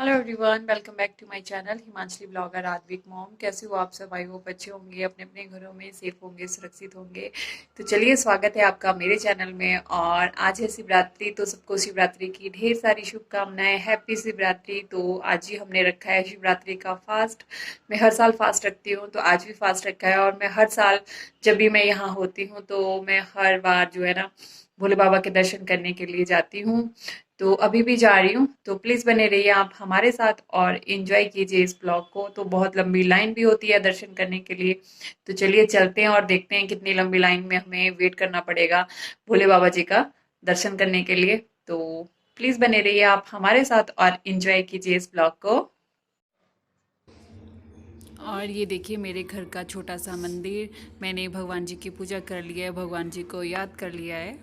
Hello everyone, welcome back to my channel Himanshali blogger Advik mom. कैसे हो आप सब? आई होप अच्छे होंगे, अपने अपने घरों में सेफ होंगे, सुरक्षित होंगे। तो चलिए, स्वागत है आपका मेरे चैनल में। और आज है शिवरात्रि, तो सबको शिवरात्रि की ढेर सारी शुभकामनाएं। हैप्पी शिवरात्रि। तो आज ही हमने रखा है शिवरात्रि का फास्ट। मैं हर साल फास्ट रखती हूँ, तो आज भी फास्ट रखा है। और मैं हर साल जब भी मैं यहाँ होती हूँ तो मैं हर बार जो है ना भोले बाबा के दर्शन करने के लिए जाती हूँ। तो अभी भी जा रही हूँ, तो प्लीज बने रहिए आप हमारे साथ और एंजॉय कीजिए इस ब्लॉग को। तो बहुत लंबी लाइन भी होती है दर्शन करने के लिए। तो चलिए चलते हैं और देखते हैं कितनी लंबी लाइन में हमें वेट करना पड़ेगा भोले बाबा जी का दर्शन करने के लिए। तो प्लीज बने रहिए आप हमारे साथ और एंजॉय कीजिए इस ब्लॉग को। और ये देखिए मेरे घर का छोटा सा मंदिर। मैंने भगवान जी की पूजा कर लिया है, भगवान जी को याद कर लिया है।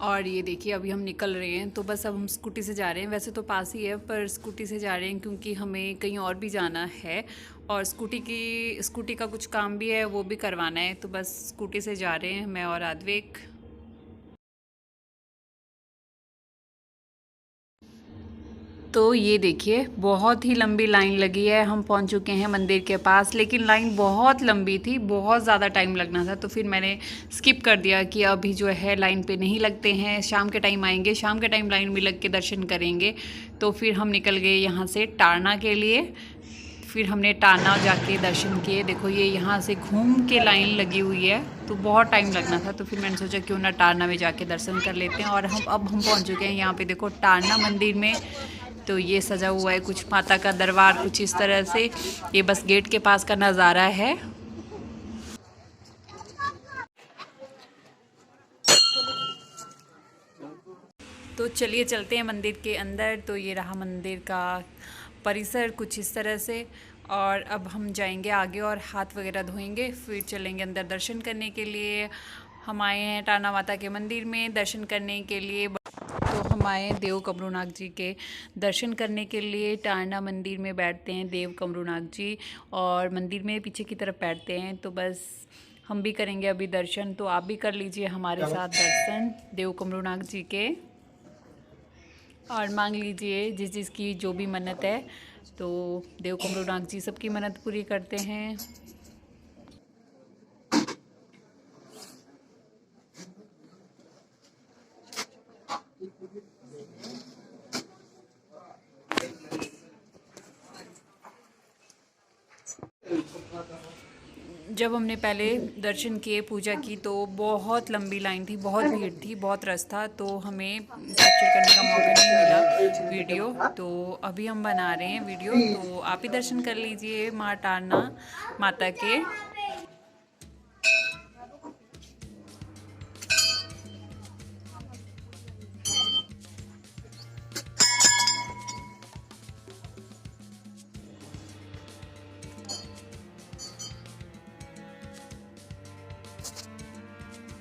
और ये देखिए अभी हम निकल रहे हैं, तो बस अब हम स्कूटी से जा रहे हैं। वैसे तो पास ही है, पर स्कूटी से जा रहे हैं क्योंकि हमें कहीं और भी जाना है। और स्कूटी का कुछ काम भी है, वो भी करवाना है। तो बस स्कूटी से जा रहे हैं मैं और आद्विक। तो ये देखिए बहुत ही लंबी लाइन लगी है। हम पहुंच चुके हैं मंदिर के पास, लेकिन लाइन बहुत लंबी थी, बहुत ज़्यादा टाइम लगना था। तो फिर मैंने स्किप कर दिया कि अभी जो है लाइन पे नहीं लगते हैं, शाम के टाइम आएंगे, शाम के टाइम लाइन में लग के दर्शन करेंगे। तो फिर हम निकल गए यहाँ से टारना के लिए। फिर हमने टारना जाके दर्शन किए। देखो ये यहाँ से घूम के लाइन लगी हुई है, तो बहुत टाइम लगना था। तो फिर मैंने सोचा क्यों ना टारना में जाके दर्शन कर लेते हैं। और हम पहुँच चुके हैं यहाँ पे। देखो टारना मंदिर में तो ये सजा हुआ है कुछ माता का दरबार कुछ इस तरह से। ये बस गेट के पास का नज़ारा है। तो चलिए चलते हैं मंदिर के अंदर। तो ये रहा मंदिर का परिसर कुछ इस तरह से। और अब हम जाएंगे आगे और हाथ वगैरह धोएंगे, फिर चलेंगे अंदर दर्शन करने के लिए। हम आए हैं टाना माता के मंदिर में दर्शन करने के लिए। तो हम आए देव कमरूनाथ जी के दर्शन करने के लिए। टारना मंदिर में बैठते हैं देव कमरूनाथ जी, और मंदिर में पीछे की तरफ बैठते हैं। तो बस हम भी करेंगे अभी दर्शन, तो आप भी कर लीजिए हमारे साथ दर्शन देव कमरूनाथ जी के। और मांग लीजिए जिस जिसकी जो भी मन्नत है। तो देव कमरूनाथ जी सबकी मन्नत पूरी करते हैं। जब हमने पहले दर्शन किए पूजा की तो बहुत लंबी लाइन थी, बहुत भीड़ थी, बहुत रश था। तो हमें कैप्चर करने का मौका नहीं मिला वीडियो। तो अभी हम बना रहे हैं वीडियो, तो आप ही दर्शन कर लीजिए माँ टारना माता के।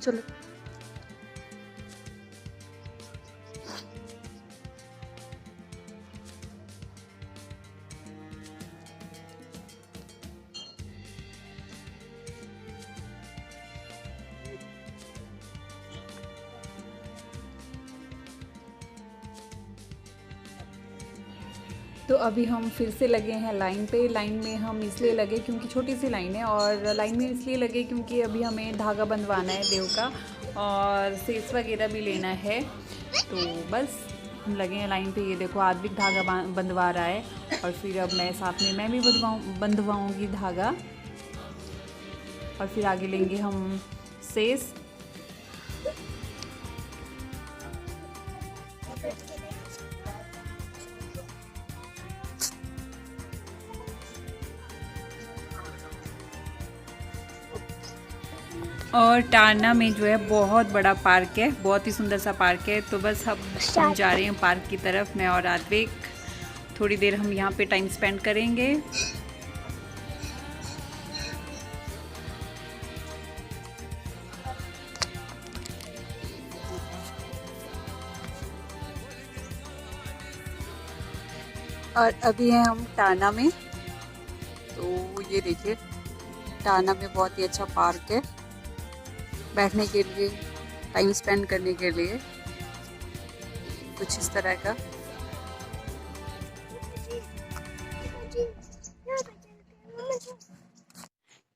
चलो। तो अभी हम फिर से लगे हैं लाइन पे। लाइन में हम इसलिए लगे क्योंकि छोटी सी लाइन है, और लाइन में इसलिए लगे क्योंकि अभी हमें धागा बंधवाना है देव का, और सेस वगैरह भी लेना है। तो बस हम लगे हैं लाइन पे। ये देखो आद्विक धागा बंधवा रहा है, और फिर अब मैं साथ में मैं भी बंधवाऊँगी धागा। और फिर आगे लेंगे हम सेस। और टारना में जो है बहुत बड़ा पार्क है, बहुत ही सुंदर सा पार्क है। तो बस हम जा रहे हैं पार्क की तरफ, मैं और आद्विक। थोड़ी देर हम यहाँ पे टाइम स्पेंड करेंगे। और अभी हैं हम टारना में। तो ये देखिए टाना में बहुत ही अच्छा पार्क है बैठने के लिए, टाइम स्पेंड करने के लिए, कुछ इस तरह का।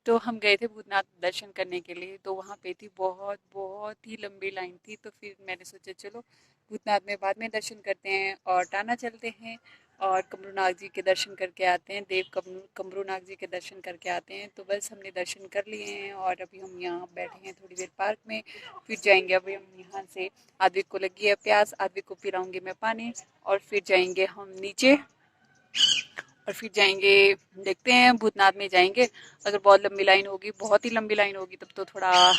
तो हम गए थे भूतनाथ दर्शन करने के लिए, तो वहाँ पे थी बहुत बहुत ही लंबी लाइन थी। तो फिर मैंने सोचा चलो भूतनाथ में बाद में दर्शन करते हैं और टाना चलते हैं और कमरूनाग जी के दर्शन करके आते हैं, देव कमरूनाग जी के दर्शन करके आते हैं। तो बस हमने दर्शन कर लिए हैं और अभी हम यहाँ बैठे हैं थोड़ी देर पार्क में, फिर जाएंगे। अभी हम यहाँ से, आद्विक को लगी है प्यास, आद्विक को पिलाऊंगी मैं पानी और फिर जाएंगे हम नीचे और फिर जाएंगे, देखते हैं भूतनाथ में जाएंगे। अगर बहुत लंबी लाइन होगी, बहुत ही लंबी लाइन होगी, तब तो थोड़ा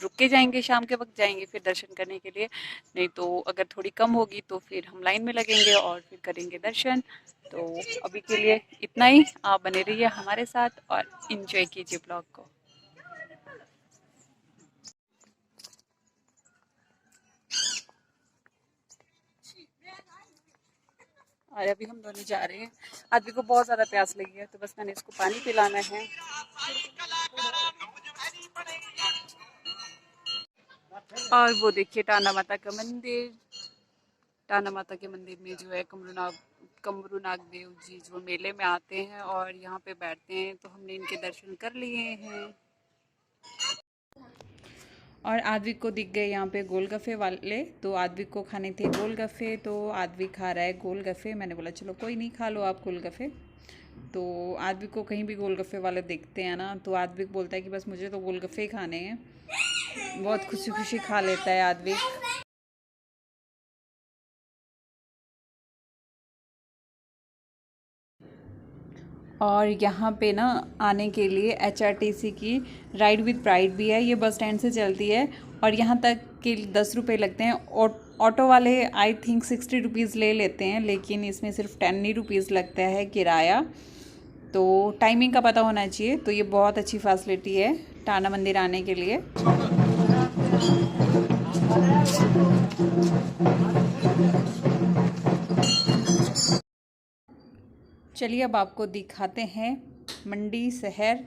रुक के जाएंगे, शाम के वक्त जाएंगे फिर दर्शन करने के लिए। नहीं तो अगर थोड़ी कम होगी तो फिर हम लाइन में लगेंगे और फिर करेंगे दर्शन। तो अभी के लिए इतना ही, आप बने रहिए हमारे साथ और इंजॉय कीजिए ब्लॉग को। और अभी हम दोनों जा रहे हैं, आदमी को बहुत ज़्यादा प्यास लगी है तो बस मैंने इसको पानी पिलाना है। और वो देखिए टाना माता का मंदिर, टाना माता के मंदिर में जो है कमरूनाग देव जी जो मेले में आते हैं और यहाँ पे बैठते हैं, तो हमने इनके दर्शन कर लिए हैं। और आद्विक को दिख गए यहाँ पे गोलगफ्फे वाले, तो आद्विक को खाने थे गोलगफ्फे, तो आद्विक खा रहा है गोलगफ्फे। मैंने बोला चलो कोई नहीं, खा लो आप गोलगफ्फे। तो आद्विक को कहीं भी गोलगफ्फे वाले दिखते हैं ना, तो आद्विक बोलता है कि बस मुझे तो गोलगफ्फे ही खाने हैं। बहुत खुशी खुशी खा लेता है आद्विक। और यहाँ पे ना आने के लिए HRTC की राइड विद प्राइड भी है, ये बस स्टैंड से चलती है और यहाँ तक के 10 रुपये लगते हैं। ऑटो वाले आई थिंक 60 रुपीज़ ले लेते हैं, लेकिन इसमें सिर्फ 10 रुपीज़ लगता है किराया। तो टाइमिंग का पता होना चाहिए। तो ये बहुत अच्छी फैसिलिटी है टाना मंदिर आने के लिए। चलिए अब आपको दिखाते हैं मंडी शहर,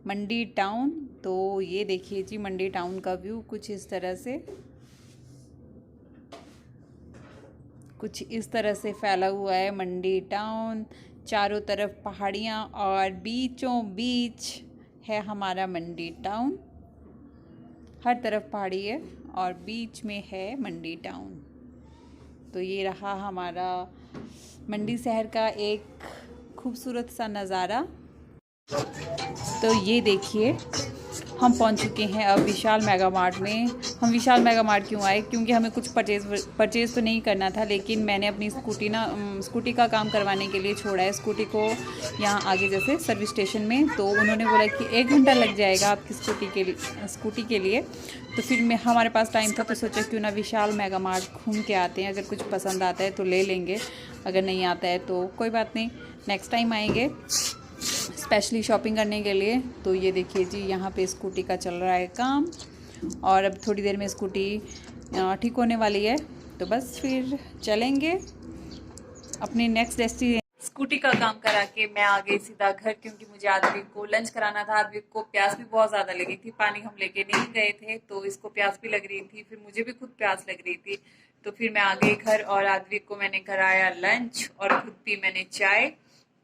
मंडी टाउन। तो ये देखिए जी मंडी टाउन का व्यू कुछ इस तरह से फैला हुआ है मंडी टाउन। चारों तरफ पहाड़ियाँ और बीचों बीच है हमारा मंडी टाउन। हर तरफ पहाड़ी है और बीच में है मंडी टाउन। तो ये रहा हमारा मंडी शहर का एक खूबसूरत सा नज़ारा। तो ये देखिए हम पहुंच चुके हैं अब विशाल मेगा मार्ट में। हम विशाल मेगा मार्ट क्यों आए, क्योंकि हमें कुछ परचेज़ तो नहीं करना था, लेकिन मैंने अपनी स्कूटी का काम करवाने के लिए छोड़ा है स्कूटी को यहाँ आगे जैसे सर्विस स्टेशन में। तो उन्होंने बोला कि 1 घंटा लग जाएगा आपकी स्कूटी के लिए। तो फिर हमारे पास टाइम था तो सोचा क्यों ना विशाल मेगा मार्ट घूम के आते हैं, अगर कुछ पसंद आता है तो ले लेंगे, अगर नहीं आता है तो कोई बात नहीं, नेक्स्ट टाइम आएंगे स्पेशली शॉपिंग करने के लिए। तो ये देखिए जी यहाँ पे स्कूटी का चल रहा है काम और अब थोड़ी देर में स्कूटी ठीक होने वाली है, तो बस फिर चलेंगे अपनी नेक्स्ट डेस्टिनेशन। स्कूटी का काम करा के मैं आ गई सीधा घर, क्योंकि मुझे आद्विक को लंच कराना था। आद्विक को प्यास भी बहुत ज़्यादा लगी थी, पानी हम लेके नहीं गए थे तो इसको प्यास भी लग रही थी, फिर मुझे भी खुद प्यास लग रही थी। तो फिर मैं आ गई घर और आद्विक को मैंने कराया लंच और खुद पी मैंने चाय।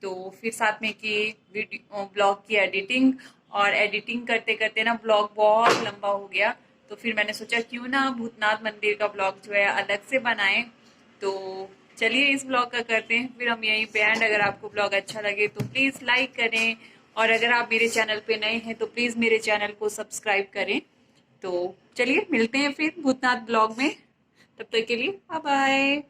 तो फिर साथ में की ब्लॉग की एडिटिंग, और एडिटिंग करते करते ना ब्लॉग बहुत लंबा हो गया। तो फिर मैंने सोचा क्यों ना भूतनाथ मंदिर का ब्लॉग जो है अलग से बनाएं। तो चलिए इस ब्लॉग का करते हैं फिर हम यहीं पे एंड। अगर आपको ब्लॉग अच्छा लगे तो प्लीज़ लाइक करें, और अगर आप मेरे चैनल पे नए हैं तो प्लीज़ मेरे चैनल को सब्सक्राइब करें। तो चलिए मिलते हैं फिर भूतनाथ ब्लॉग में, तब तक के लिए बाय बाय।